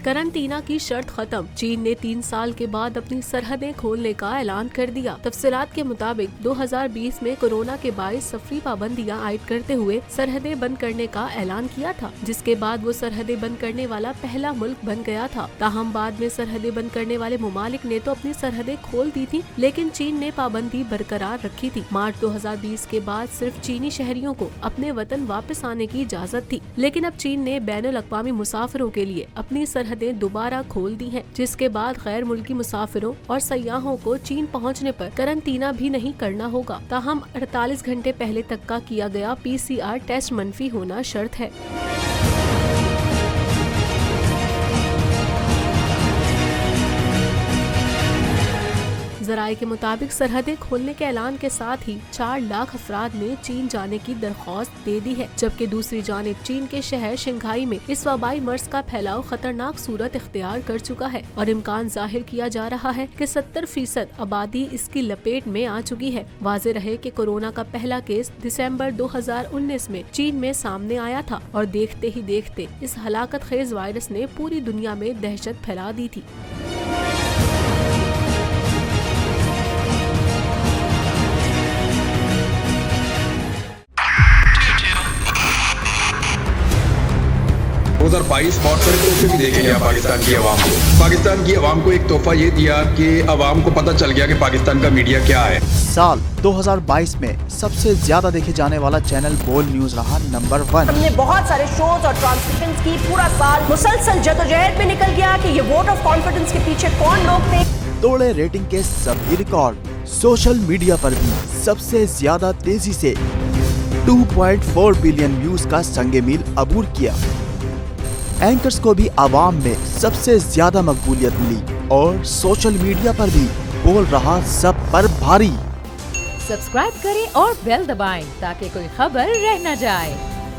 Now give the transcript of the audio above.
Quarantine की शर्त खत्म, चीन ने 3 साल के बाद अपनी सरहदें खोलने का ऐलान कर दिया। तफसीलात के मुताबिक 2020 में कोरोना के बायस सफरी पाबंदियां आयद करते हुए सरहदें बंद करने का ऐलान किया था, जिसके बाद वो सरहदें बंद करने वाला पहला मुल्क बन गया था। ताहम बाद में सरहदें बंद करने वाले मुमालिक ने तो अपनी सरहदें खोल दी थी, लेकिन चीन ने पाबंदी बरकरार रखी थी। मार्च 2020 के बाद सिर्फ चीनी शहरियों को अपने वतन वापस आने की इजाजत थी, लेकिन अब चीन ने बैनुल अक़वामी मुसाफिरों के लिए अपनी सरहदें दोबारा खोल दी हैं, जिसके बाद गैर मुल्की मुसाफिरों और सयाहों को चीन पहुंचने पर करंटीना भी नहीं करना होगा। ताहम 48 घंटे पहले तक का किया गया PCR टेस्ट मनफी होना शर्त है। ज़राए के मुताबिक सरहदें खोलने के ऐलान के साथ ही 4 लाख अफराद ने चीन जाने की दरख्वास्त दे दी है, जबकि दूसरी जानिब चीन के शहर शंघाई में इस वबाई मर्ज का फैलाव खतरनाक सूरत इख्तियार कर चुका है और इम्कान जाहिर किया जा रहा है कि 70% आबादी इसकी लपेट में आ चुकी है। वाज़ेह रहे कि कोरोना का पहला केस दिसंबर 2019 में चीन में सामने आया था और देखते ही देखते इस हलाकत खेज वायरस ने पूरी दुनिया में दहशत फैला दी थी। उधर 22 बहुत सारे तोहफे भी देखे गया पाकिस्तान की आवाम को। पाकिस्तान की आवाम को एक तोहफा ये दिया कि आवाम को पता चल गया कि पाकिस्तान का मीडिया क्या है। साल 2022 में सबसे ज्यादा देखे जाने वाला चैनल बोल न्यूज रहा नंबर 1। हमने बहुत सारे शोज और ट्रांसमिशंस की, पूरा साल मुसलसल जदोजहद में निकल गया कि ये वोट ऑफ कॉन्फिडेंस के पीछे कौन लोग थे। तोड़े रेटिंग के सभी रिकॉर्ड। सोशल मीडिया पर भी सबसे ज्यादा तेजी से 2.4 बिलियन व्यूज का संगे मील अबूर किया। एंकर्स को भी आवाम में सबसे ज्यादा मकबूलियत मिली और सोशल मीडिया पर भी बोल रहा सब पर भारी। सब्सक्राइब करें और बेल दबाएं ताकि कोई खबर रह न जाए।